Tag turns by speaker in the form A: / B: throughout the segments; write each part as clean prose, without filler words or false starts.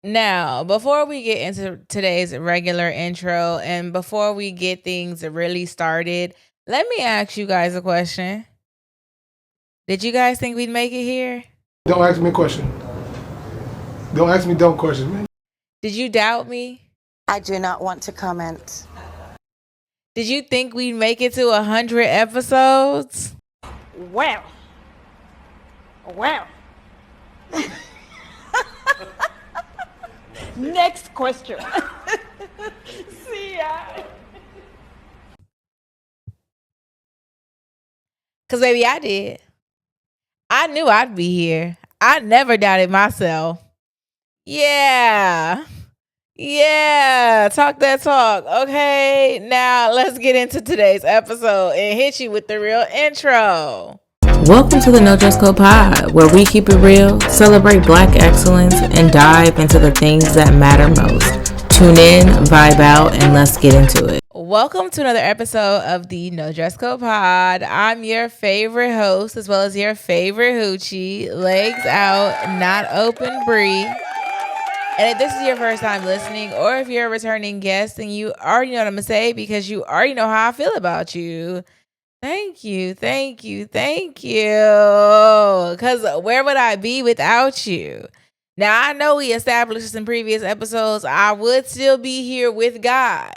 A: Now, before we get into today's regular intro and before we get things really started, let me ask you guys a question. Did you guys think we'd make it here?
B: Don't ask me a question. Don't ask me dumb questions, man.
A: Did you doubt me?
C: I do not want to comment.
A: Did you think we'd make it to 100 episodes?
C: Well. Next question. See ya.
A: Because, baby, I did. I knew I'd be here. I never doubted myself. Yeah. Talk that talk. Okay, now let's get into today's episode and hit you with the real intro.
D: Welcome to the No Dress Code Pod, where we keep it real, celebrate Black excellence, and dive into the things that matter most. Tune in, vibe out, and let's get into it.
A: Welcome to another episode of the No Dress Code Pod. I'm your favorite host, as well as your favorite hoochie, legs out, not open, Bree. And if this is your first time listening, or if you're a returning guest, then you already know what I'm going to say because you already know how I feel about you. Thank you. Because where would I be without you? Now, I know we established this in previous episodes. I would still be here with God.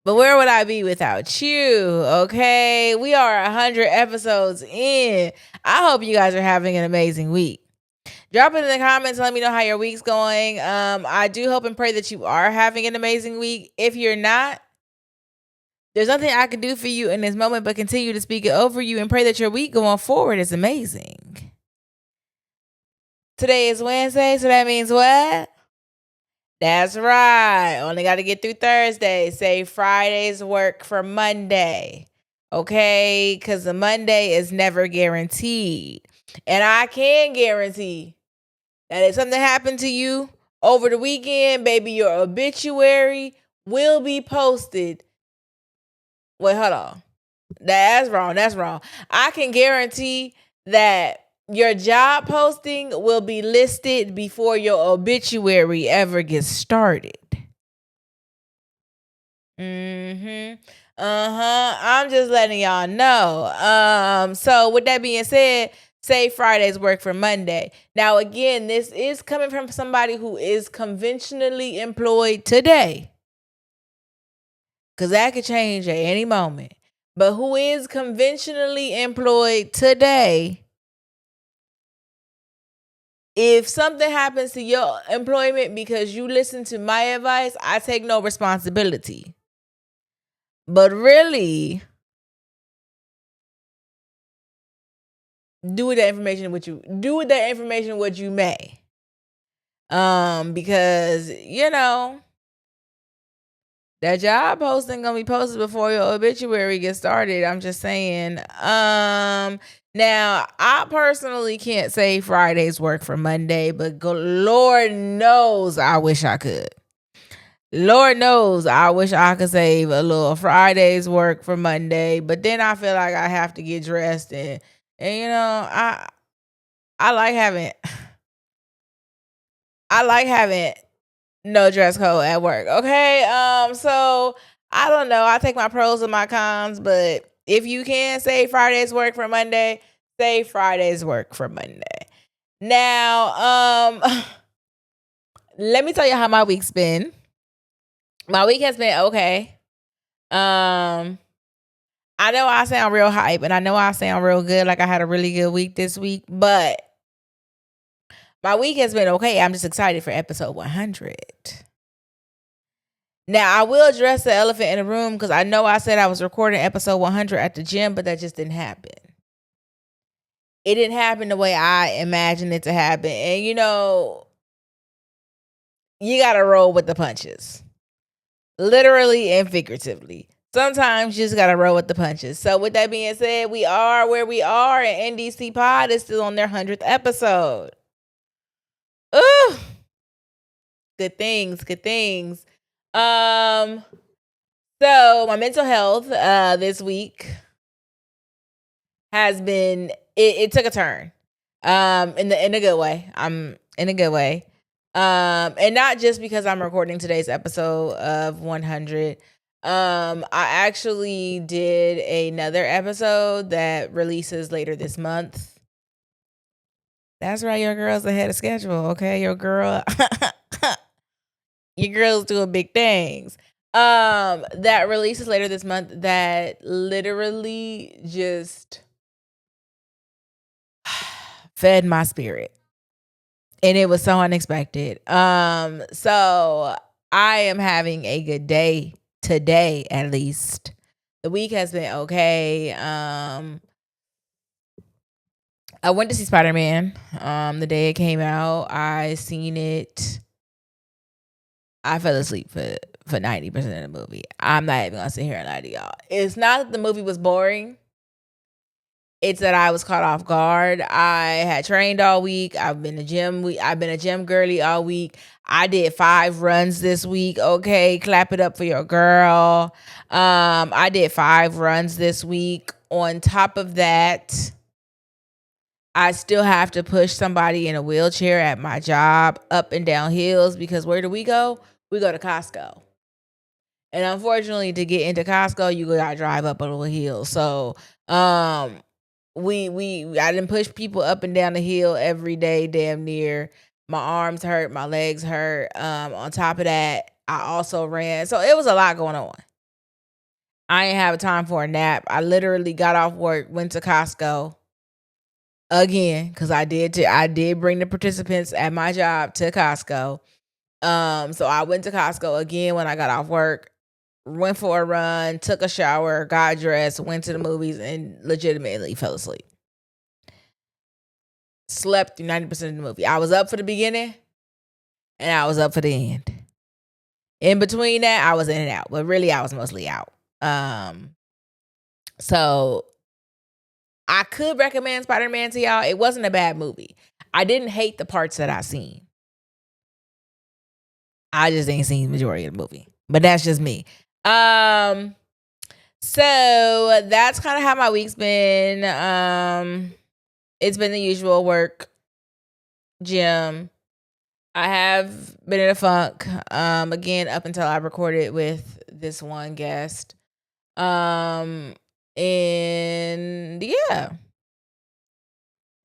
A: But where would I be without you? Okay, we are 100 episodes in. I hope you guys are having an amazing week. Drop it in the comments and let me know how your week's going. I do hope and pray that you are having an amazing week. If you're not, there's nothing I can do for you in this moment but continue to speak it over you and pray that your week going forward is amazing. Today is Wednesday, so that means what? That's right. Only got to get through Thursday. Say Friday's work for Monday. Okay? Because the Monday is never guaranteed. And I can guarantee that if something happened to you over the weekend, baby, your obituary will be posted. Wait, hold on. That's wrong. I can guarantee that your job posting will be listed before your obituary ever gets started. I'm just letting y'all know. So with that being said, say Friday's work for Monday. Now, again, this is coming from somebody who is conventionally employed today. Because that could change at any moment. But who is conventionally employed today. If something happens to your employment because you listen to my advice, I take no responsibility. But really, do with that information what you may. Because, that job posting gonna be posted before your obituary gets started. I'm just saying. Now, I personally can't say Friday's work for Monday, but Lord knows I wish I could. Lord knows I wish I could save a little Friday's work for Monday, but then I feel like I have to get dressed and I like having no dress code at work. Okay. So I don't know. I take my pros and my cons, but if you can say Friday's work for Monday, say Friday's work for Monday. Now, let me tell you how my week's been. My week has been okay. I know I sound real hype and I know I sound real good. Like I had a really good week this week, but my week has been okay. I'm just excited for episode 100. Now, I will address the elephant in the room because I know I said I was recording episode 100 at the gym, but that just didn't happen. It didn't happen the way I imagined it to happen. And, you got to roll with the punches. Literally and figuratively. Sometimes you just got to roll with the punches. So with that being said, we are where we are, and NDC Pod is still on their 100th episode. Ooh. Good things. So my mental health this week has been it took a turn. In a good way. I'm in a good way. And not just because I'm recording today's episode of 100. I actually did another episode that releases later this month. That's right, your girl's ahead of schedule, okay? Your girl's doing big things. That releases later this month that literally just fed my spirit. And it was so unexpected. So I am having a good day today, at least. The week has been okay. I went to see Spider-Man the day it came out. I seen it. I fell asleep for 90% of the movie. I'm not even gonna sit here and lie to y'all. It's not that the movie was boring. It's that I was caught off guard. I had trained all week. I've been a gym girly all week. I did 5 runs this week. Okay, clap it up for your girl. I did 5 runs this week. On top of that, I still have to push somebody in a wheelchair at my job up and down hills because where do we go? We go to Costco. And unfortunately, to get into Costco, you gotta drive up a little hill. So, I didn't push people up and down the hill every day, damn near. My arms hurt, my legs hurt. On top of that, I also ran. So it was a lot going on. I didn't have time for a nap. I literally got off work, went to Costco again because I did bring the participants at my job to Costco. So I went to Costco again when I got off work, went for a run, took a shower, got dressed, went to the movies, and legitimately fell asleep. Slept through 90% of the movie. I was up for the beginning, and I was up for the end. In between that, I was in and out, but really I was mostly out. So I could recommend Spider-Man to y'all. It wasn't a bad movie. I didn't hate the parts that I seen. I just ain't seen the majority of the movie. But that's just me. So that's kind of how my week's been. It's been the usual work, gym. I have been in a funk. Again, up until I recorded with this one guest. And yeah.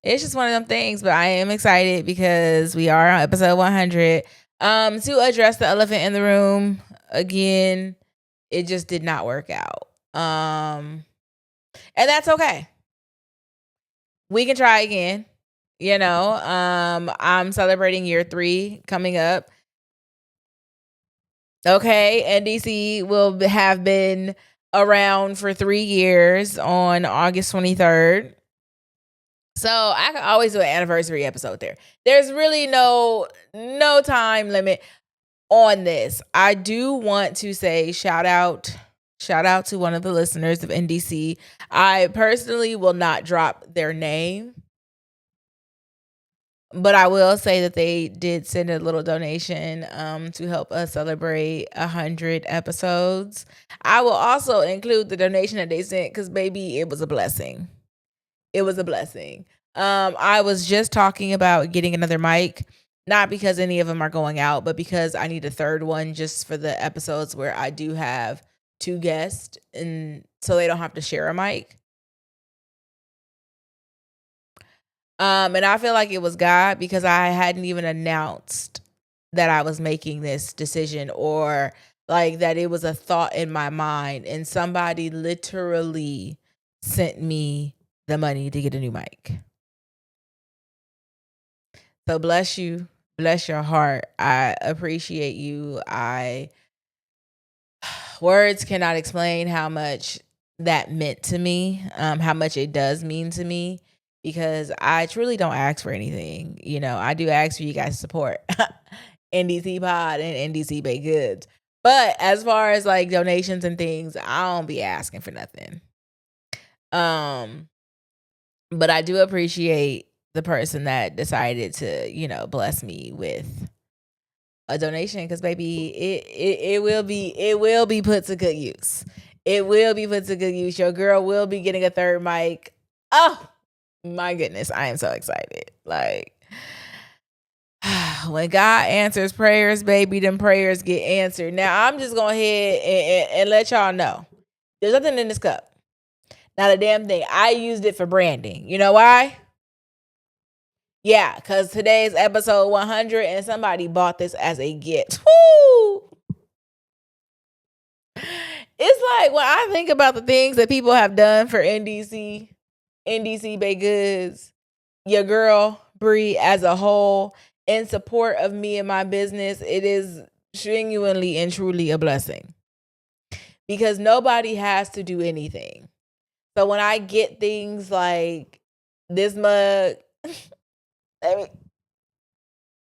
A: It's just one of them things, but I am excited because we are on episode 100. To address the elephant in the room again, it just did not work out. And that's okay. We can try again. You know, I'm celebrating year 3 coming up. Okay, NDC will have been around for 3 years on August 23rd. So I can always do an anniversary episode there. There's really no time limit on this. I do want to say shout out to one of the listeners of NDC. I personally will not drop their name, but I will say that they did send a little donation to help us celebrate 100 episodes. I will also include the donation that they sent because, baby, it was a blessing. It was a blessing. I was just talking about getting another mic, not because any of them are going out, but because I need a third one just for the episodes where I do have 2 guests, and so they don't have to share a mic. And I feel like it was God because I hadn't even announced that I was making this decision or like that it was a thought in my mind, and somebody literally sent me the money to get a new mic. So bless you. Bless your heart. I appreciate you. Words cannot explain how much that meant to me, how much it does mean to me, because I truly don't ask for anything. You know, I do ask for you guys' support. NDC Pod and NDC Baked Goods. But as far as like donations and things, I don't be asking for nothing. But I do appreciate the person that decided to, you know, bless me with a donation because, baby, it will be put to good use. It will be put to good use. Your girl will be getting a third mic. Oh my goodness, I am so excited. Like, when God answers prayers, baby, them prayers get answered. Now, I'm just going ahead and let y'all know. There's nothing in this cup. Not a damn thing. I used it for branding. You know why? Yeah, because today's episode 100 and somebody bought this as a gift. Woo! It's like when I think about the things that people have done for NDC Bay Goods, your girl, Bree, as a whole, in support of me and my business, it is genuinely and truly a blessing. Because nobody has to do anything. So when I get things like this mug,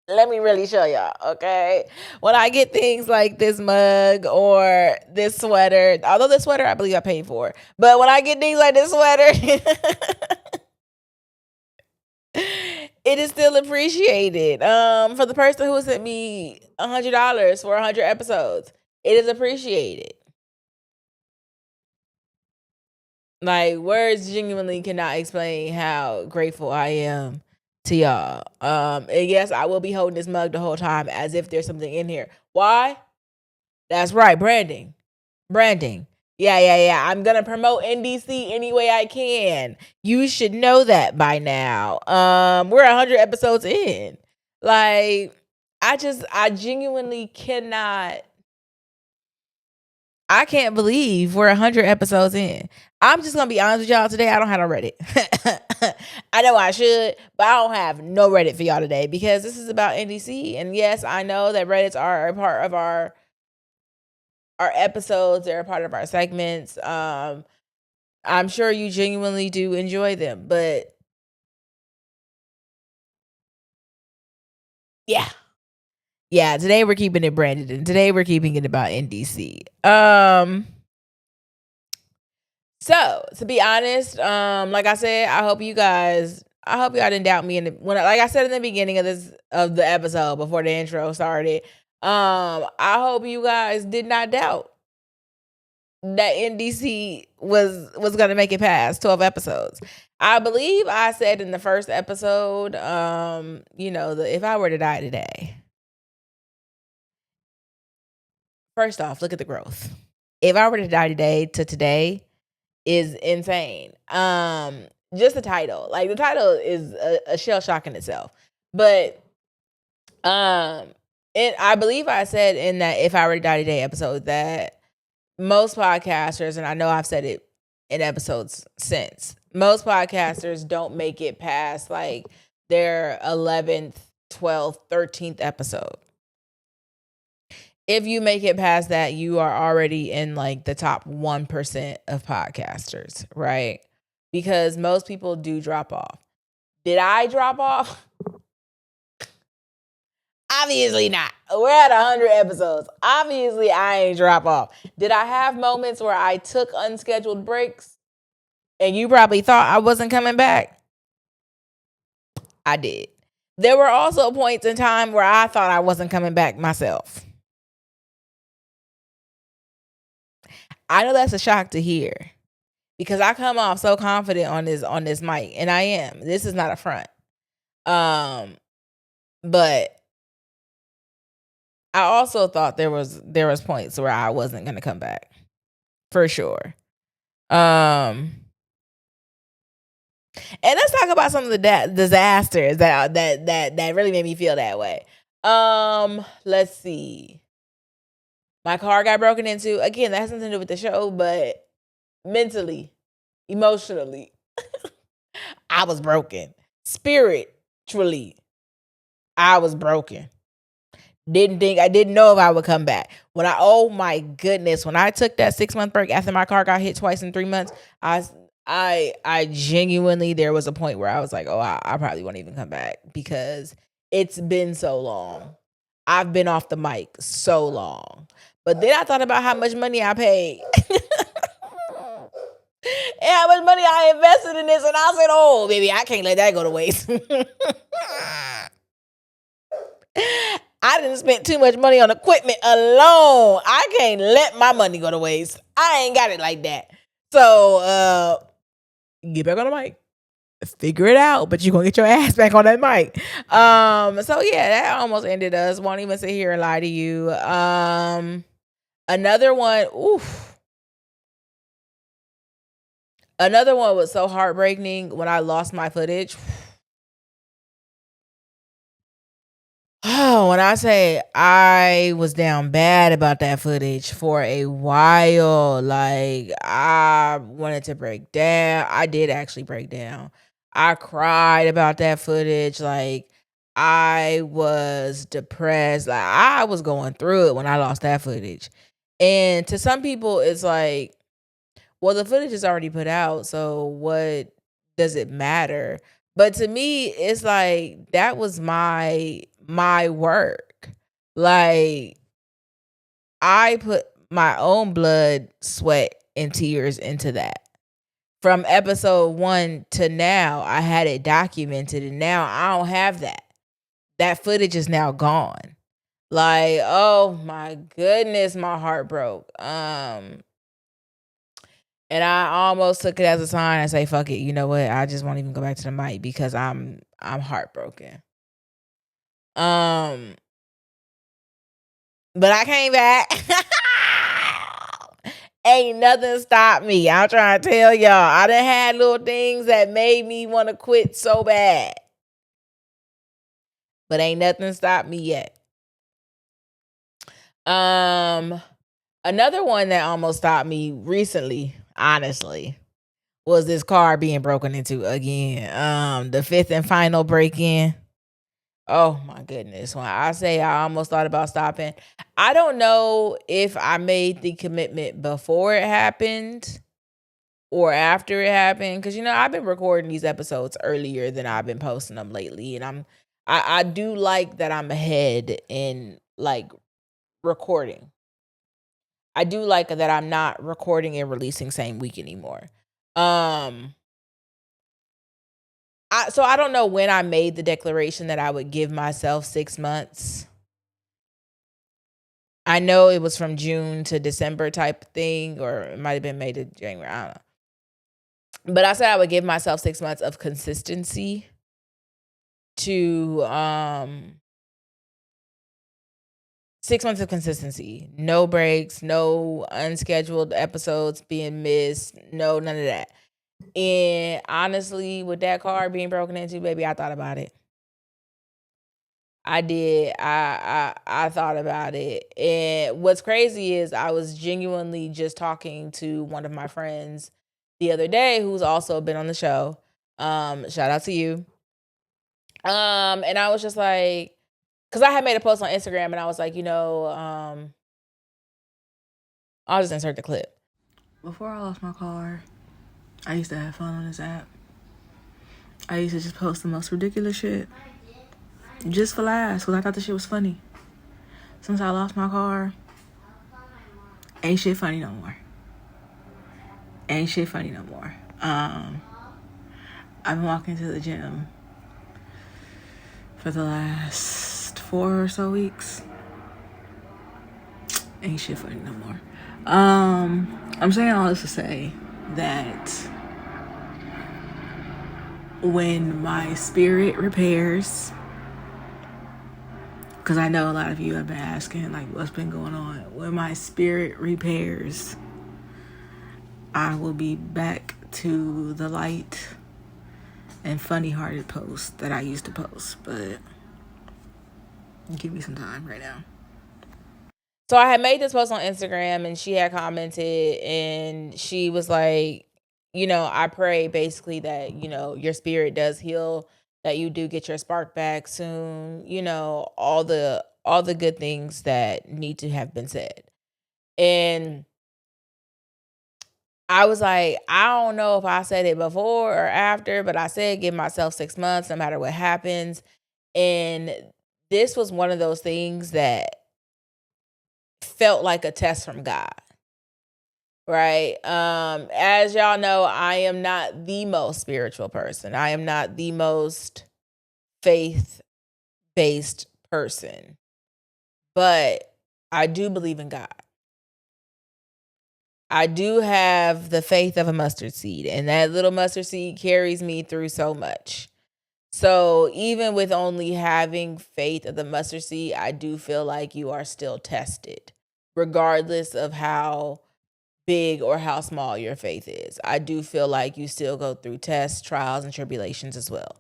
A: let me really show y'all, okay? When I get things like this mug or this sweater, although this sweater I believe I paid for, but when I get things like this sweater, it is still appreciated. For the person who sent me $100 for 100 episodes, it is appreciated. Like, words genuinely cannot explain how grateful I am to y'all. And yes, I will be holding this mug the whole time as if there's something in here. Why? That's right, branding. Yeah. I'm gonna promote NDC any way I can. You should know that by now. We're 100 episodes in. Like, I genuinely cannot. I can't believe we're 100 episodes in. I'm just going to be honest with y'all today. I don't have no Reddit. I know I should, but I don't have no Reddit for y'all today because this is about NDC. And yes, I know that Reddits are a part of our episodes. They're a part of our segments. I'm sure you genuinely do enjoy them, but yeah. Yeah, today we're keeping it branded and today we're keeping it about NDC. So to be honest, like I said, I hope y'all didn't doubt me. And like I said in the beginning of the episode before the intro started, I hope you guys did not doubt that NDC was gonna make it past 12 episodes. I believe I said in the first episode, if I were to die today. First off, look at the growth. If I were to die today is insane. Just the title. Like, the title is a shell shock in itself. But I believe I said in that If I Were to Die Today episode that most podcasters, and I know I've said it in episodes since, most podcasters don't make it past like their 11th, 12th, 13th episode. If you make it past that, you are already in like the top 1% of podcasters, right? Because most people do drop off. Did I drop off? Obviously not. We're at 100 episodes. Obviously, I ain't drop off. Did I have moments where I took unscheduled breaks and you probably thought I wasn't coming back? I did. There were also points in time where I thought I wasn't coming back myself. I know that's a shock to hear because I come off so confident on this mic, and I am. This is not a front. But I also thought there was points where I wasn't gonna come back, for sure. And let's talk about some of the disasters that really made me feel that way. Let's see. My car got broken into. Again, that has nothing to do with the show, but mentally, emotionally, I was broken. Spiritually, I was broken. I didn't know if I would come back. Oh my goodness, when I took that 6-month break after my car got hit twice in 3 months, I genuinely, there was a point where I was like, oh, I probably won't even come back because it's been so long. I've been off the mic so long. But then I thought about how much money I paid. And how much money I invested in this, and I said, oh, baby, I can't let that go to waste. I didn't spend too much money on equipment alone. I can't let my money go to waste. I ain't got it like that. So, get back on the mic. figure it out, but you're gonna get your ass back on that mic. So yeah, that almost ended us. Won't even sit here and lie to you. Another one, another one was so heartbreaking when I lost my footage. Oh, when I say I was down bad about that footage for a while, like I wanted to break down. I did actually break down. I cried about that footage. Like I was depressed. Like I was going through it when I lost that footage. And to some people, it's like, well, the footage is already put out, so what does it matter? But to me, it's like that was my work. Like I put my own blood, sweat, and tears into that. From episode 1 to now, I had it documented, and now I don't have that. That footage is now gone. Like, oh my goodness, my heart broke. And I almost took it as a sign and say, fuck it, you know what? I just won't even go back to the mic because I'm heartbroken. But I came back. Ain't nothing stopped me. I'm trying to tell y'all. I done had little things that made me want to quit so bad. But ain't nothing stopped me yet. Another one that almost stopped me recently, honestly, was this car being broken into again. The 5th and final break-in. Oh my goodness. When I say I almost thought about stopping, I don't know if I made the commitment before it happened or after it happened. Cause I've been recording these episodes earlier than I've been posting them lately. And I do like that I'm ahead in like recording. I do like that I'm not recording and releasing same week anymore. So I don't know when I made the declaration that I would give myself 6 months. I know it was from June to December type thing, or it might have been May to January. I don't know. But I said I would give myself 6 months of consistency to 6 months of consistency. No breaks, no unscheduled episodes being missed, none of that. And honestly, with that car being broken into, baby, I thought about it. I did. I thought about it. And what's crazy is I was genuinely just talking to one of my friends the other day who's also been on the show. Shout out to you. And I was just like, because I had made a post on Instagram and I was like, I'll just insert the clip.
E: Before I lost my car, I used to have fun on this app. I used to just post the most ridiculous shit. Just for laughs, because I thought the shit was funny. Since I lost my car, ain't shit funny no more. Ain't shit funny no more. I've been walking to the gym for the last 4 or so weeks. Ain't shit funny no more. I'm saying all this to say that when my spirit repairs, because I know a lot of you have been asking, like, what's been going on. When my spirit repairs, I will be back to the light and funny-hearted posts that I used to post. But give me some time right now.
A: So I had made this post on Instagram and she had commented and she was like, I pray basically that, your spirit does heal, that you do get your spark back soon, all the good things that need to have been said. And I was like, I don't know if I said it before or after, but I said give myself 6 months no matter what happens. And this was one of those things that felt like a test from God. Right. As y'all know, I am not the most spiritual person. I am not the most faith-based person. But I do believe in God. I do have the faith of a mustard seed, and that little mustard seed carries me through so much. So even with only having faith of the mustard seed, I do feel like you are still tested, regardless of how big or how small your faith is. I do feel like you still go through tests, trials, and tribulations as well.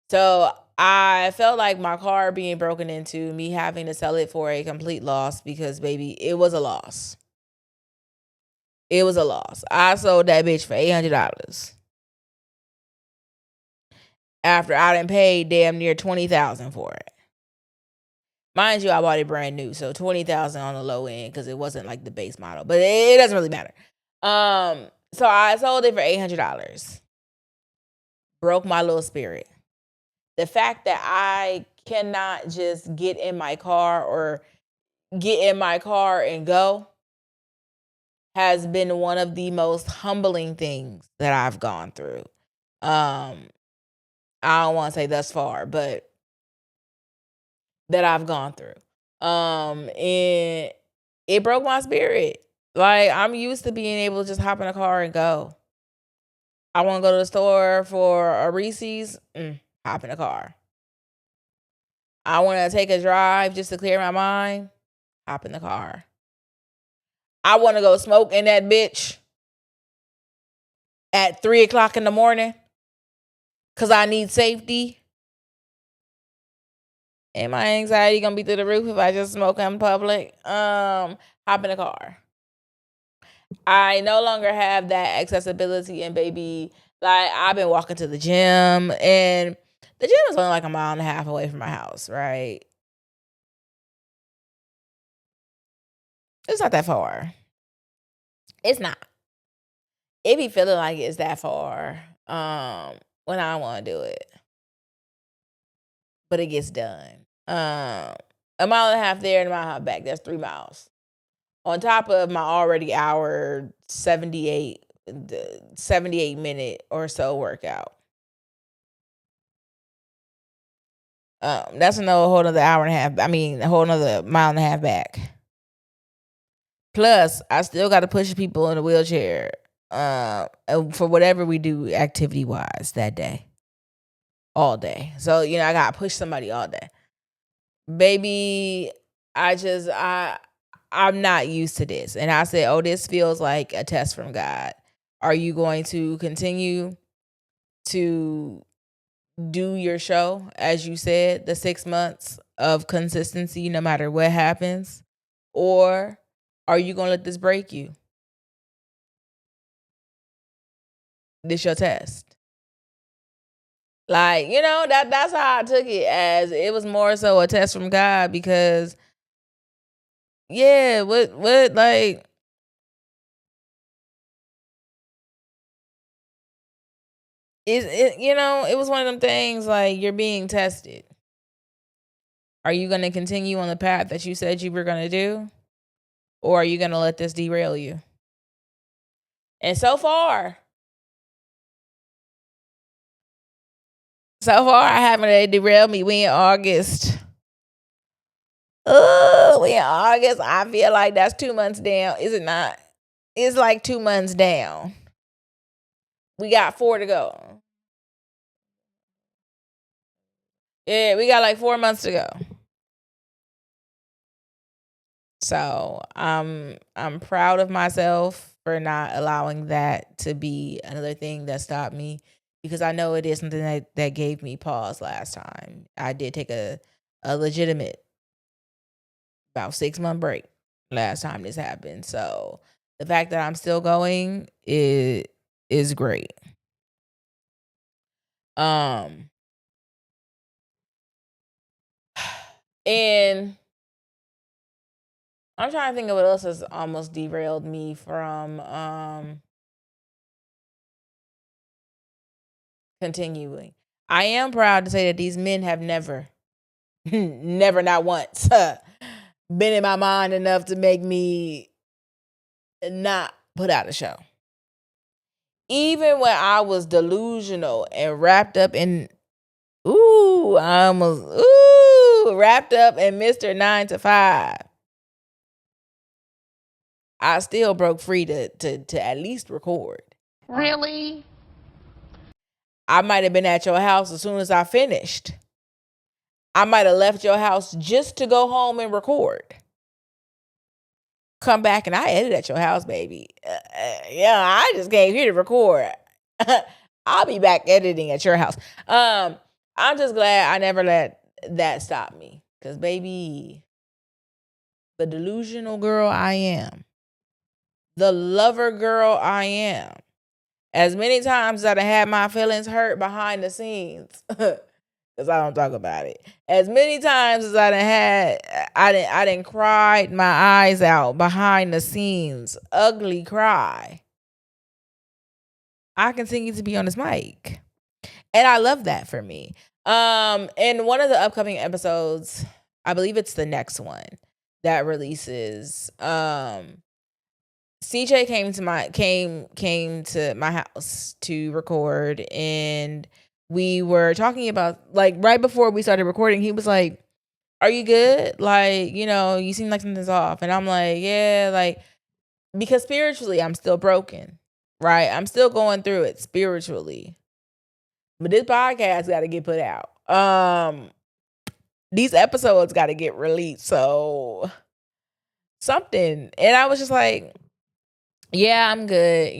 A: So I felt like my car being broken into, me having to sell it for a complete loss, because baby, it was a loss. It was a loss. I sold that bitch for $800 after I done paid damn near $20,000 for it. Mind you, I bought it brand new, so $20,000 on the low end because it wasn't like the base model, but it doesn't really matter. So I sold it for $800. Broke my little spirit. The fact that I cannot just get in my car and go has been one of the most humbling things that I've gone through. I don't want to say thus far, but that I've gone through. And it broke my spirit. Like, I'm used to being able to just hop in a car and go. I want to go to the store for a Reese's, hop in a car. I want to take a drive just to clear my mind, hop in the car. I want to go smoke in that bitch at 3:00 in the morning because I need safety. And my anxiety gonna be through the roof if I just smoke in public. Hop in a car. I no longer have that accessibility, and baby, like, I've been walking to the gym, and the gym is only like a mile and a half away from my house, right? It's not that far. It's not. It be feeling like it's that far when I want to do it. But it gets done. A mile and a half there and a mile and a half back. That's 3 miles. On top of my already hour 78 minute or so workout. That's another whole another hour and a half. I mean, a whole another mile and a half back. Plus, I still got to push people in a wheelchair for whatever we do activity wise that day. All day. So, I got to push somebody all day. Baby, I'm not used to this. And I said, this feels like a test from God. Are you going to continue to do your show, as you said, the 6 months of consistency, no matter what happens? Or are you going to let this break you? This your test. Like, that's how I took it, as it was more so a test from God, because what like, it was one of them things, like, you're being tested. Are you going to continue on the path that you said you were going to do? Or are you going to let this derail you? And so far, I haven't derailed me. We in August. We in August. I feel like that's 2 months down. Is it not? It's like 2 months down. We got 4 to go. Yeah, we got like 4 months to go. So I'm proud of myself for not allowing that to be another thing that stopped me, because I know it is something that gave me pause last time. I did take a legitimate about 6-month break last time this happened. So the fact that I'm still going is great. And I'm trying to think of what else has almost derailed me from continuing. I am proud to say that these men have never, not once, been in my mind enough to make me not put out a show. Even when I was delusional and wrapped up in, wrapped up in Mr. 9 to 5. I still broke free to at least record.
C: Really?
A: I might have been at your house as soon as I finished. I might have left your house just to go home and record. Come back and I edit at your house, baby. Yeah, I just came here to record. I'll be back editing at your house. I'm just glad I never let that stop me. Because, baby, the delusional girl I am, the lover girl I am, as many times as I had my feelings hurt behind the scenes, because I don't talk about it. As many times as I didn't cried my eyes out behind the scenes, ugly cry. I continue to be on this mic, and I love that for me. In one of the upcoming episodes, I believe it's the next one that releases. CJ came to my house to record, and we were talking about, like, right before we started recording, he was like, "Are you good? Like, you seem like something's off." And I'm like, "Yeah, like, because spiritually I'm still broken, right? I'm still going through it spiritually. But this podcast got to get put out. These episodes got to get released. So something." And I was just like, yeah, I'm good.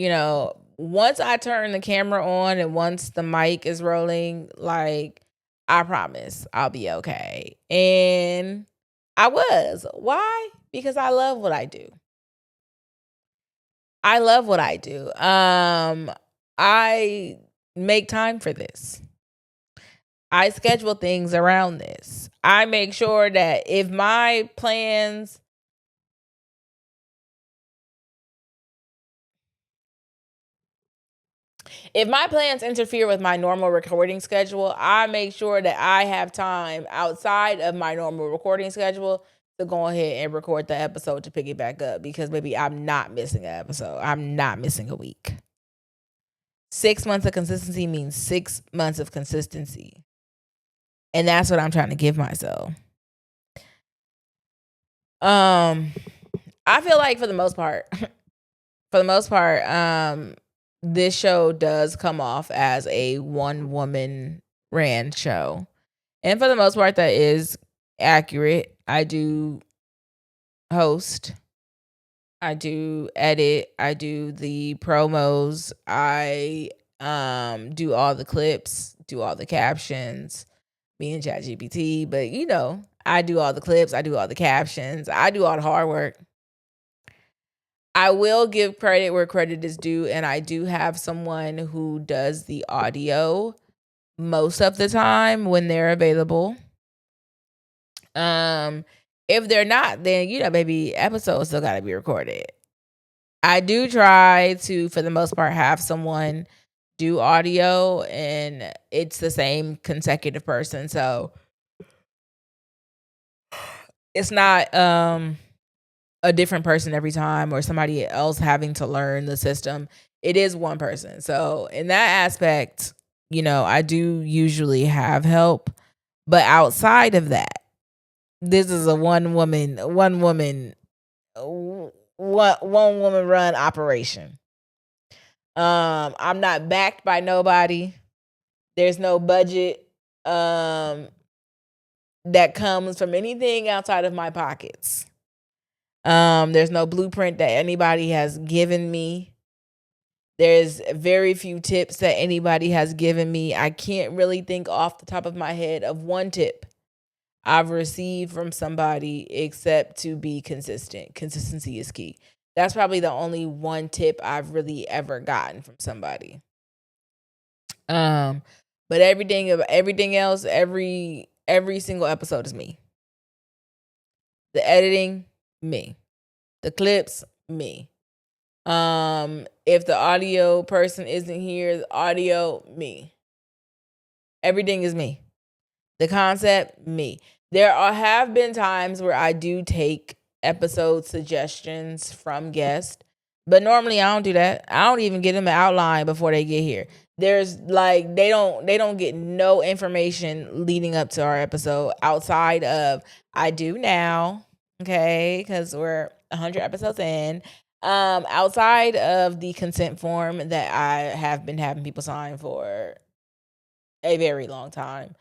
A: Once I turn the camera on and once the mic is rolling, like, I promise I'll be okay. And I was. Why? Because I love what I do. I love what I do. I make time for this. I schedule things around this. I make sure that if my plans interfere with my normal recording schedule, I make sure that I have time outside of my normal recording schedule to go ahead and record the episode to pick it back up, because maybe I'm not missing an episode. I'm not missing a week. 6 months of consistency means 6 months of consistency. And that's what I'm trying to give myself. I feel like for the most part, this show does come off as a one-woman ran show. And for the most part, that is accurate. I do host. I do edit. I do the promos. I do all the clips, do all the captions, me and ChatGPT. But, I do all the clips. I do all the captions. I do all the hard work. I will give credit where credit is due, and I do have someone who does the audio most of the time when they're available. If they're not, then, baby, episodes still got to be recorded. I do try to, for the most part, have someone do audio, and it's the same consecutive person, so it's not a different person every time or somebody else having to learn the system. It is one person. So in that aspect, I do usually have help. But outside of that, this is a one woman run operation. I'm not backed by nobody. There's no budget that comes from anything outside of my pockets. There's no blueprint that anybody has given me. There's very few tips that anybody has given me. I can't really think off the top of my head of one tip I've received from somebody except to be consistent. Consistency is key. That's probably the only one tip I've really ever gotten from somebody. But everything else, every single episode is me. The editing, me. The clips, me. If the audio person isn't here, the audio, me. Everything is me. The concept, me. There have been times where I do take episode suggestions from guests, but normally I don't do that. I don't even give them an outline before they get here. There's like they don't get no information leading up to our episode outside of I do now, okay, because we're 100 episodes in. Outside of the consent form that I have been having people sign for a very long time,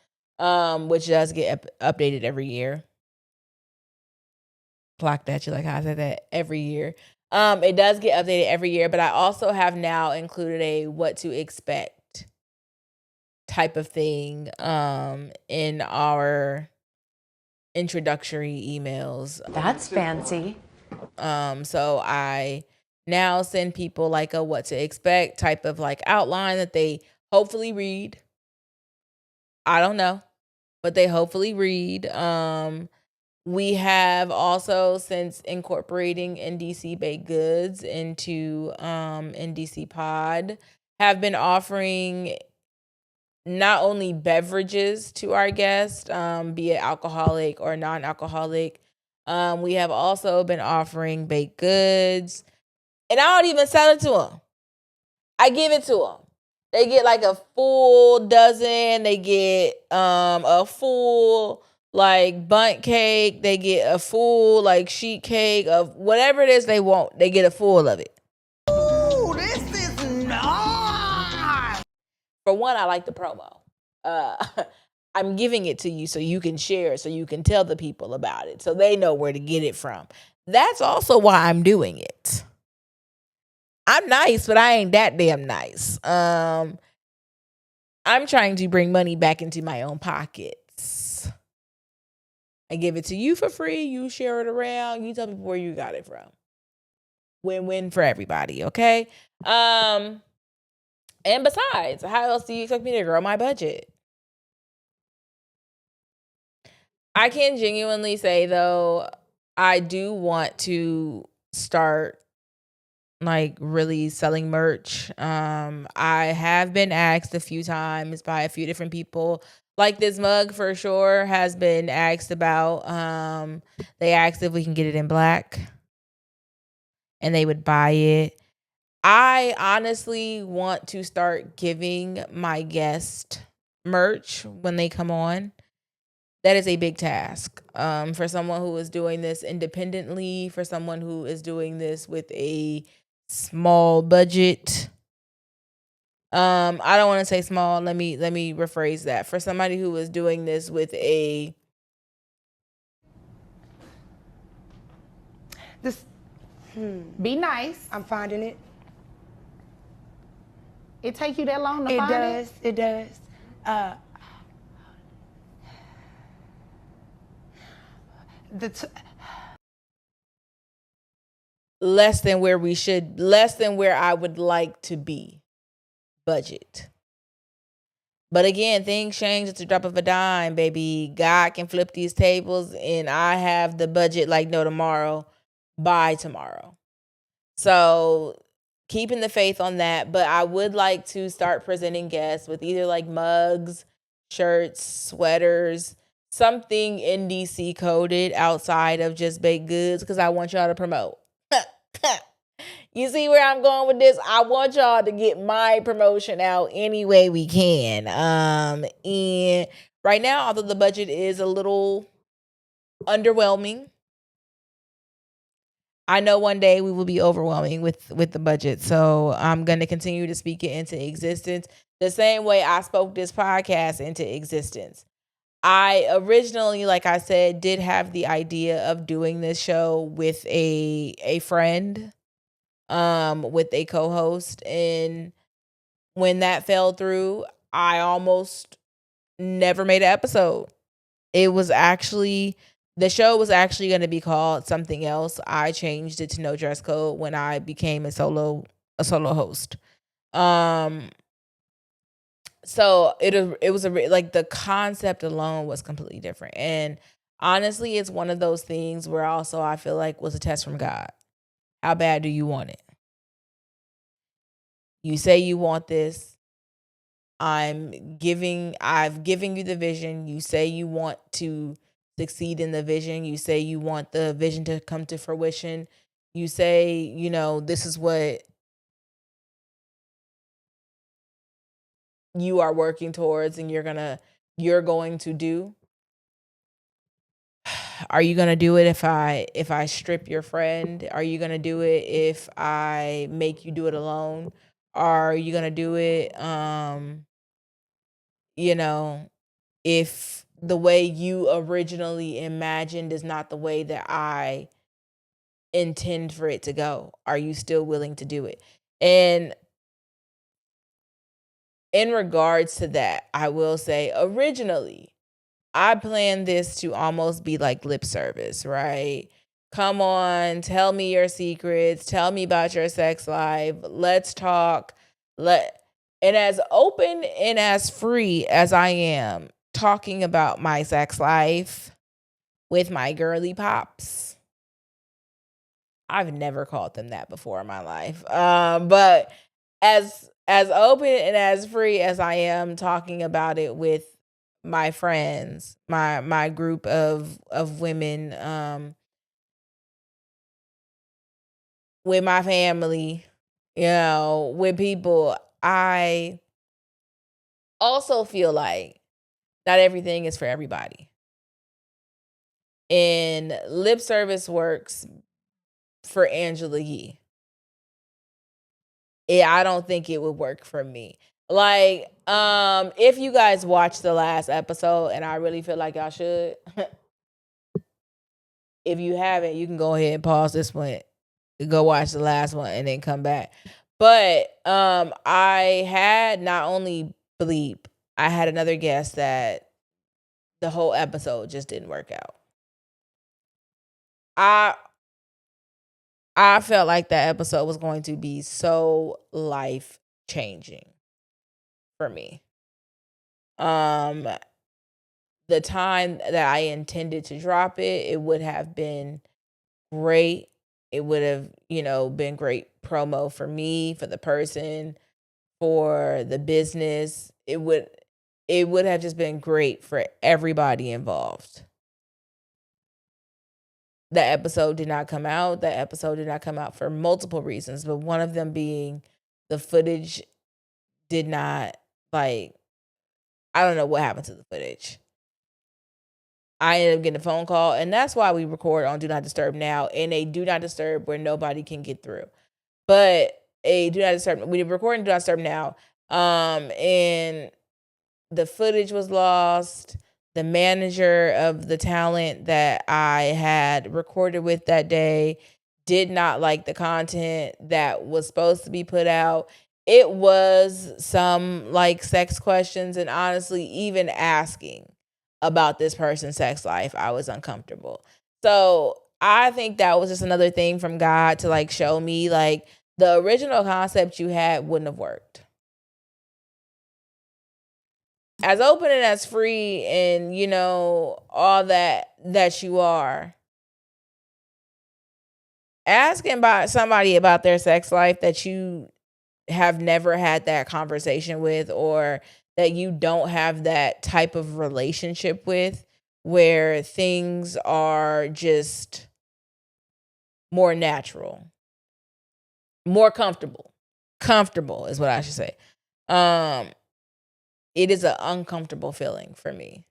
A: which does get updated every year. Clock that, you like how I said that, every year. It does get updated every year, but I also have now included a what to expect type of thing in our introductory emails.
C: That's fancy.
A: So I now send people like a what to expect type of like outline that they hopefully read. I don't know, but they hopefully read. We have also, since incorporating NDC baked goods into NDC Pod, have been offering not only beverages to our guests, be it alcoholic or non-alcoholic. We have also been offering baked goods, and I don't even sell it to them. I give it to them. They get like a full dozen. They get a full like bundt cake. They get a full like sheet cake of whatever it is they want. They get a full of it.
C: Ooh, this is nice.
A: For one, I like the promo. I'm giving it to you so you can share it, so you can tell the people about it, so they know where to get it from. That's also why I'm doing it. I'm nice, but I ain't that damn nice. I'm trying to bring money back into my own pockets. I give it to you for free. You share it around. You tell people where you got it from. Win-win for everybody, okay? And besides, how else do you expect me to grow my budget? I can genuinely say, though, I do want to start like really selling merch. I have been asked a few times by a few different people, like this mug for sure has been asked about. They asked if we can get it in black and they would buy it. I honestly want to start giving my guest merch when they come on. That is a big task for someone who is doing this independently, for someone who is doing this with a small budget. I don't want to say small. Let me rephrase that. For somebody who is doing this with a
F: Be nice.
G: I'm finding it.
F: It take you that long to
G: It
F: find it?
G: does. It does.
A: less than where I would like to be budget. But again, things change at the drop of a dime, baby. God can flip these tables, and I have the budget like no tomorrow, by tomorrow. So keeping the faith on that. But I would like to start presenting guests with either like mugs, shirts, sweaters, something NDC coded outside of just baked goods, because I want y'all to promote. You see where I'm going with this? I want y'all to get my promotion out any way we can. And right now, although the budget is a little underwhelming, I know one day we will be overwhelming with the budget. So I'm going to continue to speak it into existence the same way I spoke this podcast into existence. I originally, like I said, did have the idea of doing this show with a friend, with a co-host, and when that fell through, I almost never made an episode. The show was actually going to be called something else. I changed it to No Dress Code when I became a solo host. So it was like the concept alone was completely different. And honestly, it's one of those things where also I feel like was a test from God. How bad do you want it? You say you want this. I've given you the vision. You say you want to succeed in the vision. You say you want the vision to come to fruition. You say, this is what you are working towards and you're going to do. Are you gonna do it if I strip your friend? Are you gonna do it if I make you do it alone? Are you gonna do it you know, if the way you originally imagined is not the way that I intend for it to go? Are you still willing to do it? And in regards to that, I will say originally, I planned this to almost be like lip service, right? Come on, tell me your secrets, tell me about your sex life. Let's talk. And as open and as free as I am talking about my sex life with my girly pops, I've never called them that before in my life. But as open and as free as I am talking about it with my friends, my group of women, with my family, with people, I also feel like not everything is for everybody. And lip service works for Angela Yee. I don't think it would work for me. Like, if you guys watched the last episode, and I really feel like y'all should, if you haven't, you can go ahead and pause this one, go watch the last one, and then come back. But I had not only Bleep, I had another guest that the whole episode just didn't work out. I felt like that episode was going to be so life changing for me. The time that I intended to drop it, it would have been great. It would have, been great promo for me, for the person, for the business. It would have just been great for everybody involved. The episode did not come out. That episode did not come out for multiple reasons, but one of them being the footage did not, I don't know what happened to the footage. I ended up getting a phone call, and that's why we record on Do Not Disturb now, and a Do Not Disturb where nobody can get through. But a Do Not Disturb, we record in Do Not Disturb now, and the footage was lost. The manager of the talent that I had recorded with that day did not like the content that was supposed to be put out. It was some sex questions, and honestly, even asking about this person's sex life, I was uncomfortable. So I think that was just another thing from God to show me the original concept you had wouldn't have worked. As open and as free and, all that you are, asking about somebody about their sex life that you have never had that conversation with, or that you don't have that type of relationship with, where things are just more natural, more comfortable. Comfortable is what I should say. It is an uncomfortable feeling for me.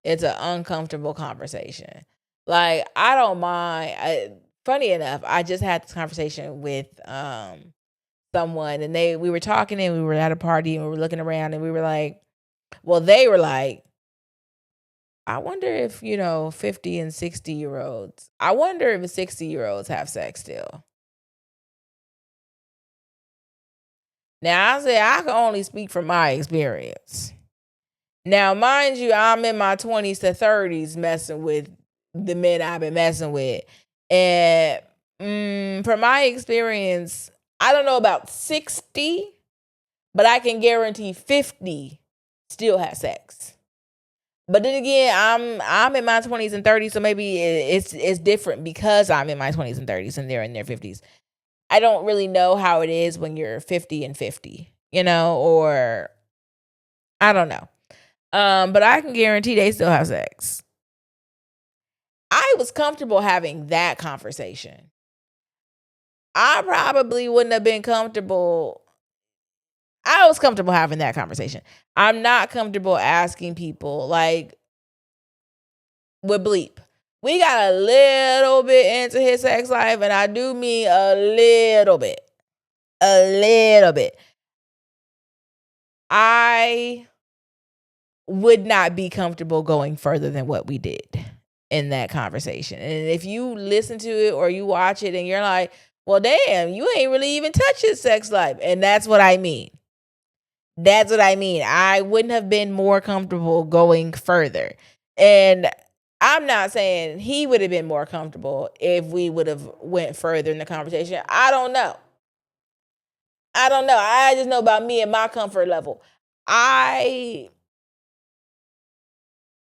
A: It's an uncomfortable conversation. I don't mind. Funny enough, I just had this conversation with someone, and we were talking, and we were at a party, and we were looking around, and we were like, well, they were like, I wonder if 50 and 60-year-olds. I wonder if 60-year-olds have sex still. Now I say I can only speak from my experience. Now, mind you, I'm in my 20s to 30s messing with the men I've been messing with. And from my experience, I don't know about 60, but I can guarantee 50 still have sex. But then again, I'm in my 20s and 30s, so maybe it's different because I'm in my 20s and 30s and they're in their 50s. I don't really know how it is when you're 50 and 50, or I don't know. But I can guarantee they still have sex. I was comfortable having that conversation. I probably wouldn't have been comfortable. I was comfortable having that conversation. I'm not comfortable asking people with Bleep. we got a little bit into his sex life, and I do mean a little bit. A little bit. I would not be comfortable going further than what we did in that conversation. And if you listen to it or you watch it and you're like, well, damn, you ain't really even touched his sex life. And that's what I mean. That's what I mean. I wouldn't have been more comfortable going further. And I'm not saying he would have been more comfortable if we would have went further in the conversation. I don't know. I just know about me and my comfort level. I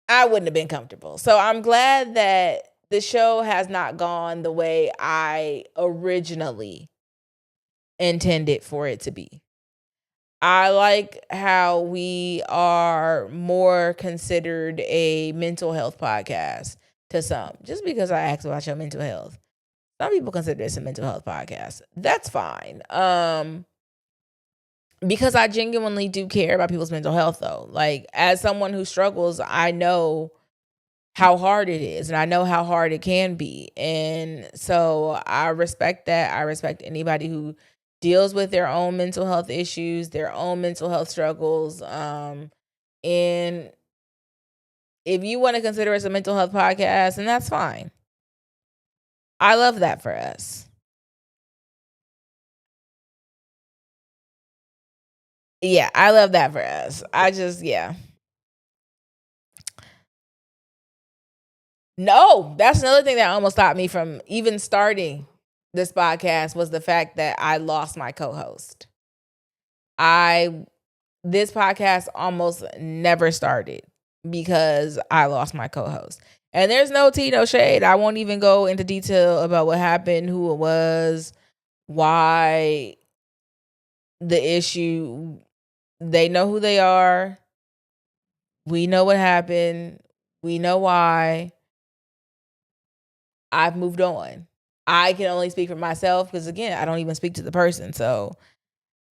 A: wouldn't have been comfortable. So I'm glad that the show has not gone the way I originally intended for it to be. I like how we are more considered a mental health podcast to some. Just because I asked about your mental health. Some people consider this a mental health podcast. That's fine. Because I genuinely do care about people's mental health, though. Like, as someone who struggles, I know how hard it is, and I know how hard it can be. And so I respect that. I respect anybody who deals with their own mental health issues, their own mental health struggles. And if you want to consider us a mental health podcast, then that's fine. I love that for us. Yeah, I love that for us. Yeah. No, that's another thing that almost stopped me from even starting this podcast was the fact that I lost my co-host. This podcast almost never started because I lost my co-host. And there's no tea, no shade. I won't even go into detail about what happened, who it was, why the issue. They know who they are. We know what happened. We know why. I've moved on. I can only speak for myself because, again, I don't even speak to the person. So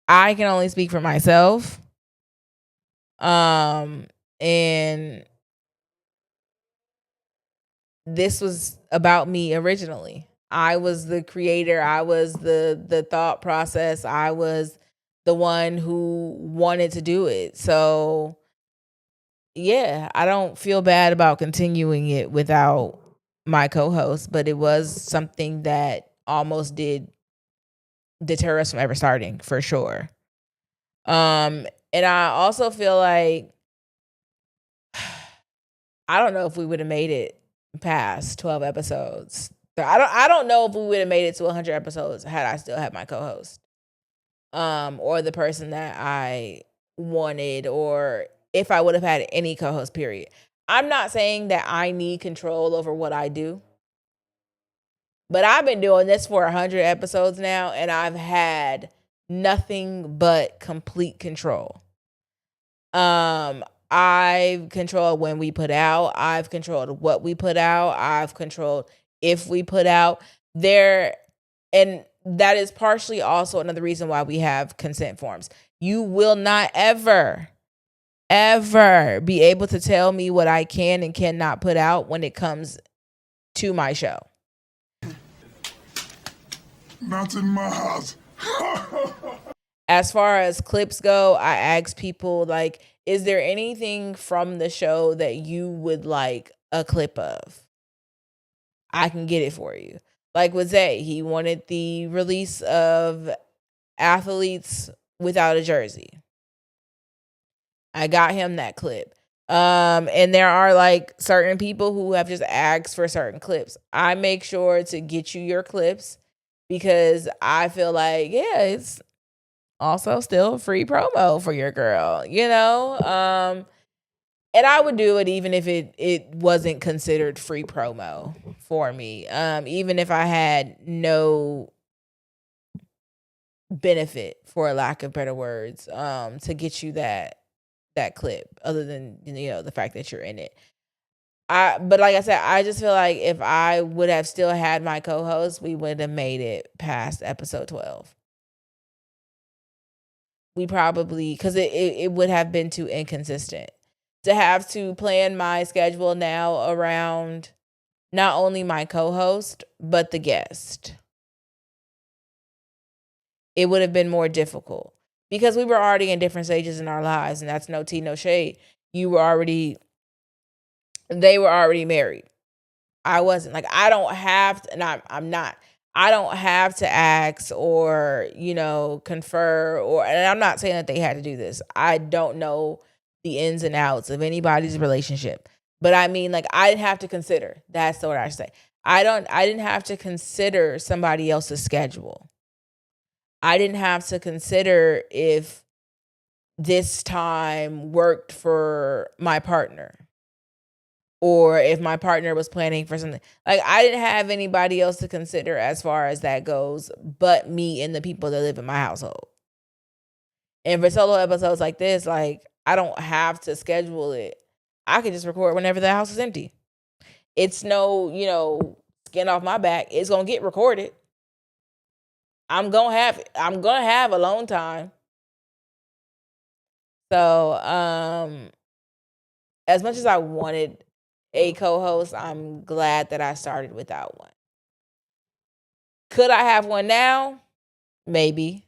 A: I can only speak for myself. And this was about me originally. I was the creator. I was the thought process. I was the one who wanted to do it. So yeah, I don't feel bad about continuing it without my co-host, but it was something that almost did deter us from ever starting, for sure. And I also feel like I don't know if we would have made it past 12 episodes. I don't know if we would have made it to 100 episodes had I still had my co-host. Or the person that I wanted, or if I would have had any co-host, period. I'm not saying that I need control over what I do, but I've been doing this for 100 episodes now, and I've had nothing but complete control. I've controlled when we put out. I've controlled what we put out. I've controlled if we put out there. And that is partially also another reason why we have consent forms. You will not ever be able to tell me what I can and cannot put out when it comes to my show.
H: Not in my house.
A: As far as clips go, I ask people, like, is there anything from the show that you would like a clip of? I can get it for you. Like with Zay, he wanted the release of athletes without a jersey. I got him that clip. And there are like certain people who have just asked for certain clips. I make sure to get you your clips because I feel like, yeah, it's also still free promo for your girl, you know? And I would do it even if it wasn't considered free promo for me. Even if I had no benefit, for lack of better words, to get you that clip, other than, you know, the fact that you're in it. But like I said, I just feel like if I would have still had my co-host, we would have made it past episode 12. We probably, because it would have been too inconsistent to have to plan my schedule now around not only my co-host, but the guest. It would have been more difficult because we were already in different stages in our lives, and that's no tea, no shade. They were already married. I wasn't. Like, I don't have to, and I'm not. I don't have to ask or, confer, and I'm not saying that they had to do this. I don't know the ins and outs of anybody's relationship. But I mean, like, I didn't have to consider. That's what I say. I didn't have to consider somebody else's schedule. I didn't have to consider if this time worked for my partner or if my partner was planning for something. Like, I didn't have anybody else to consider as far as that goes but me and the people that live in my household. And for solo episodes like this, like, I don't have to schedule it. I can just record whenever the house is empty. It's no, skin off my back. It's going to get recorded. I'm going to have alone time. So, as much as I wanted a co-host, I'm glad that I started without one. Could I have one now? Maybe.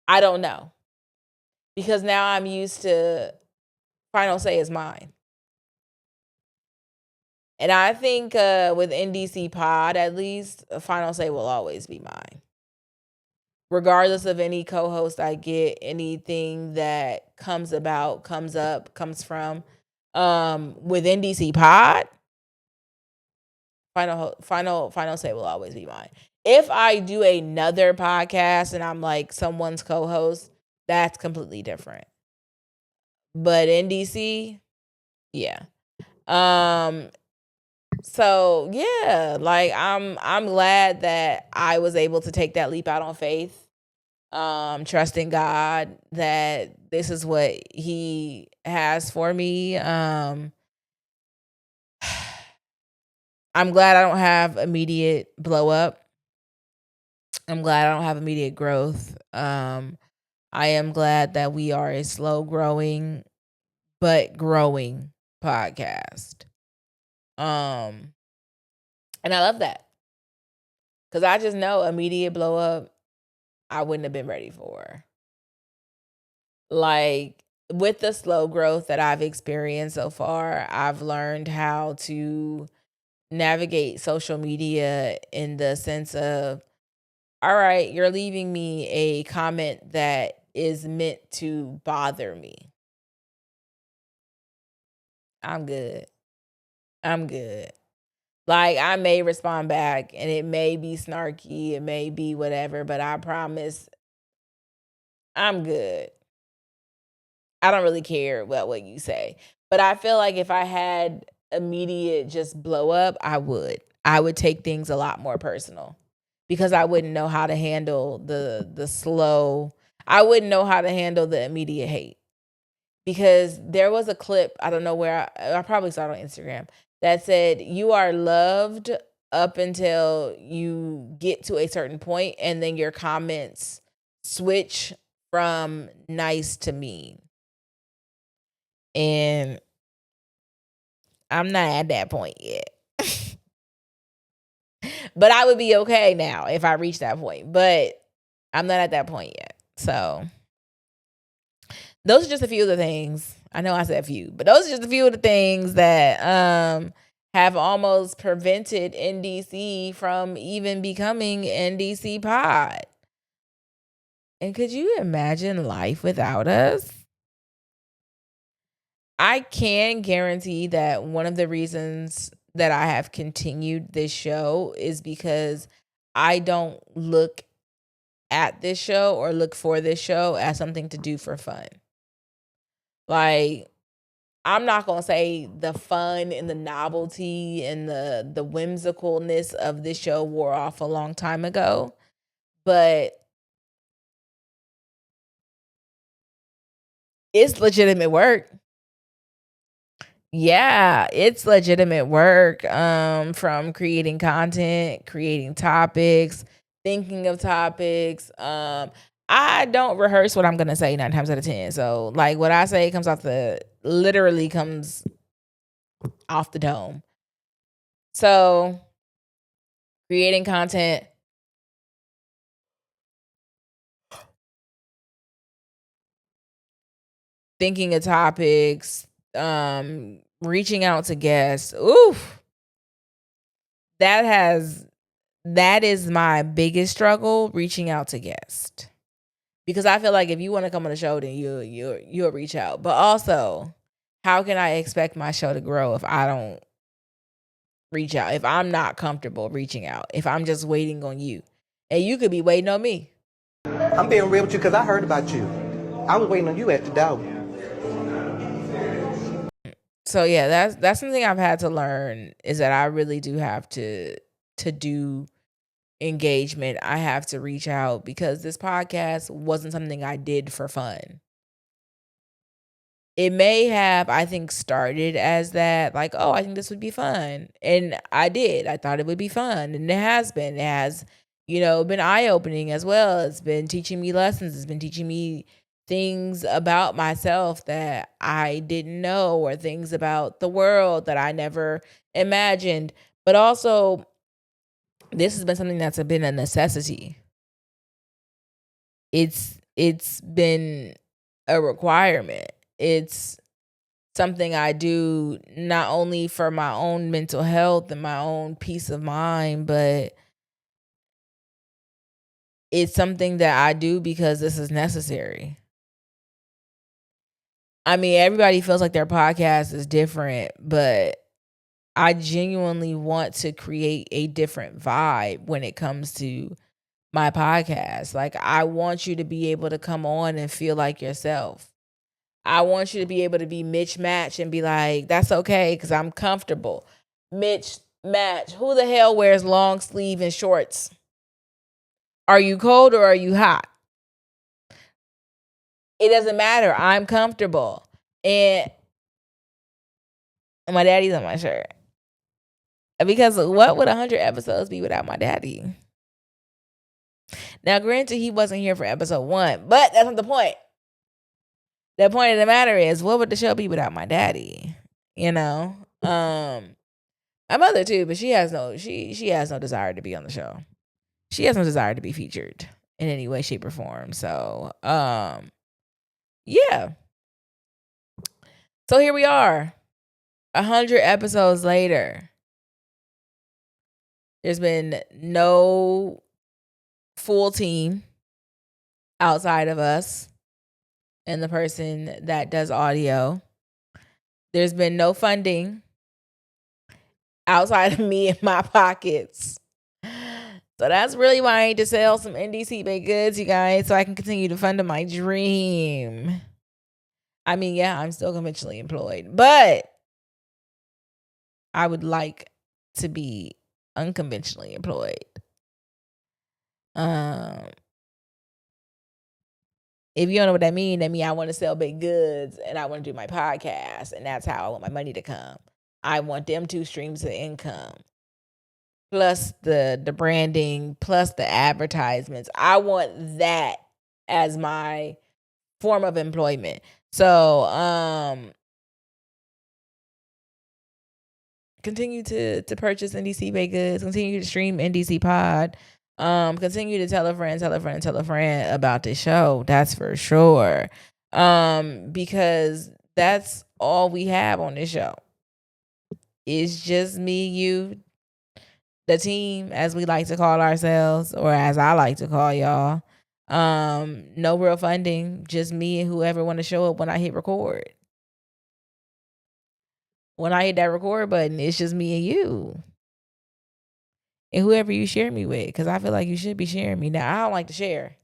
A: I don't know. Because now I'm used to final say is mine. And I think with NDC Pod, at least, final say will always be mine. Regardless of any co-host I get, anything that comes about, comes up, comes from, with NDC Pod, final say will always be mine. If I do another podcast and I'm like someone's co-host, that's completely different. But NDC, yeah. So yeah, like I'm glad that I was able to take that leap out on faith. Trusting God that this is what He has for me. I'm glad I don't have immediate blow up. I'm glad I don't have immediate growth. I am glad that we are a slow growing but growing podcast. And I love that. Cause I just know immediate blow up, I wouldn't have been ready for. Like, with the slow growth that I've experienced so far, I've learned how to navigate social media in the sense of, all right, you're leaving me a comment that is meant to bother me. I'm good. Like, I may respond back and it may be snarky, it may be whatever, but I promise I'm good. I don't really care about what you say. But I feel like if I had immediate just blow up, I would take things a lot more personal because I wouldn't know how to handle the slow. I wouldn't know how to handle the immediate hate. Because there was a clip, I don't know where, I probably saw it on Instagram, that said, you are loved up until you get to a certain point, and then your comments switch from nice to mean. And I'm not at that point yet. But I would be okay now if I reach that point. But I'm not at that point yet. So those are just a few of the things. I know I said a few, but those are just a few of the things that have almost prevented NDC from even becoming NDC Pod. And could you imagine life without us? I can guarantee that one of the reasons that I have continued this show is because I don't look at this show or look for this show as something to do for fun. Like, I'm not going to say the fun and the novelty and the whimsicalness of this show wore off a long time ago, but it's legitimate work. Yeah, it's legitimate work, from creating content, creating topics, thinking of topics. I don't rehearse what I'm going to say 9 times out of 10. So, like, what I say literally comes off the dome. So creating content, thinking of topics, reaching out to guests. Oof. That is my biggest struggle, reaching out to guests. Because I feel like if you want to come on the show, then you'll reach out. But also, how can I expect my show to grow if I don't reach out? If I'm not comfortable reaching out, if I'm just waiting on you, and you could be waiting on me.
I: I'm being real with you because I heard about you. I was waiting on you at the door.
A: So yeah, that's something I've had to learn, is that I really do have to do engagement. I have to reach out, because this podcast wasn't something I did for fun. It may have, I think, started as that, like, oh, I think this would be fun. And I did. I thought it would be fun. And it has been. It has, been eye-opening as well. It's been teaching me lessons. It's been teaching me things about myself that I didn't know, or things about the world that I never imagined. But also, this has been something that's been a necessity. It's been a requirement. It's something I do not only for my own mental health and my own peace of mind, but it's something that I do because this is necessary. I mean, everybody feels like their podcast is different, but I genuinely want to create a different vibe when it comes to my podcast. Like, I want you to be able to come on and feel like yourself. I want you to be able to be Mitch Match and be like, that's okay, because I'm comfortable. Mitch Match, who the hell wears long sleeve and shorts? Are you cold or are you hot? It doesn't matter. I'm comfortable. And my daddy's on my shirt. Because what would 100 episodes be without my daddy? Now, granted, he wasn't here for episode 1, but that's not the point. The point of the matter is, what would the show be without my daddy? My mother too, but she has no desire to be on the show. She has no desire to be featured in any way, shape, or form. So, yeah. So here we are, 100 episodes later. There's been no full team outside of us and the person that does audio. There's been no funding outside of me and my pockets. So that's really why I need to sell some NDC baked goods, you guys, so I can continue to fund my dream. I mean, yeah, I'm still conventionally employed, but I would like to be unconventionally employed. If you don't know what that means I want to sell baked goods and I want to do my podcast, and that's how I want my money to come. I want them 2 streams of income, plus the branding, plus the advertisements. I want that as my form of employment. So, continue to purchase NDC baked goods. Continue to stream NDC Pod. Continue to tell a friend about this show. That's for sure. Because that's all we have on this show. It's just me, you, the team, as we like to call ourselves, or as I like to call y'all. No real funding, just me and whoever want to show up when I hit record. When I hit that record button, it's just me and you. And whoever you share me with, because I feel like you should be sharing me. Now, I don't like to share.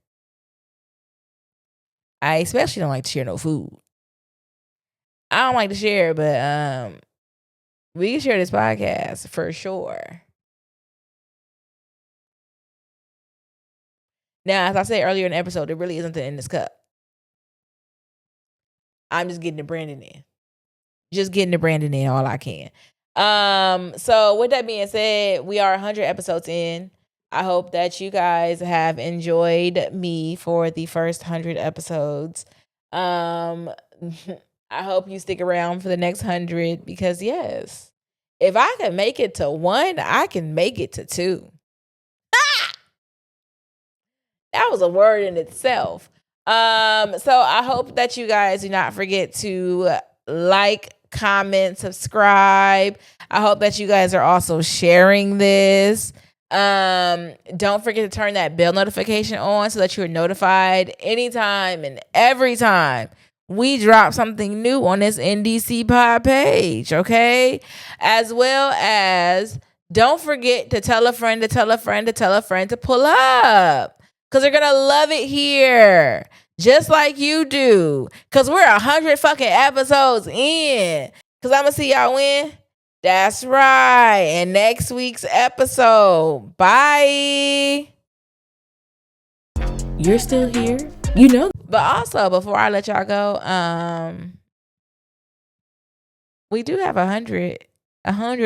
A: I especially don't like to share no food. I don't like to share, but we can share this podcast for sure. Now, as I said earlier in the episode, there really isn't in this cup. I'm just getting the branding in. Just getting the branding in all I can. So with that being said, we are 100 episodes in. I hope that you guys have enjoyed me for the first 100 episodes. I hope you stick around for the next 100 because, yes, if I can make it to 1, I can make it to 2. That was a word in itself. So I hope that you guys do not forget to like, comment, subscribe. I hope that you guys are also sharing this. Don't forget to turn that bell notification on so that you're notified anytime and every time we drop something new on this NDC Pod page, okay? As well as don't forget to tell a friend to tell a friend to tell a friend to pull up, because they're gonna love it here just like you do, because we're 100 fucking episodes in. Because I'm gonna see y'all when. That's right, in next week's episode. Bye.
D: You're still here? You know.
A: But also, before I let y'all go, we do have 100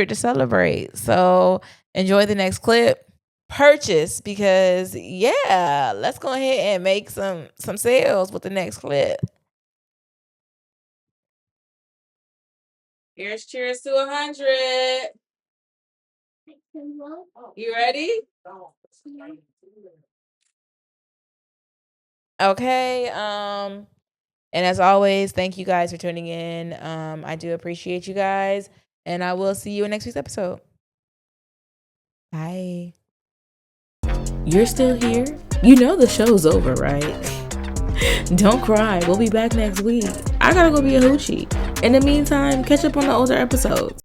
A: to celebrate. So enjoy the next clip. Purchase, because yeah, let's go ahead and make some sales with the next clip. Here's cheers to 100. You ready? Okay. And as always, thank you guys for tuning in. I do appreciate you guys, and I will see you in next week's episode. Bye.
D: You're still here? You know the show's over, right? Don't cry. We'll be back next week. I gotta go be a hoochie. In the meantime, catch up on the older episodes.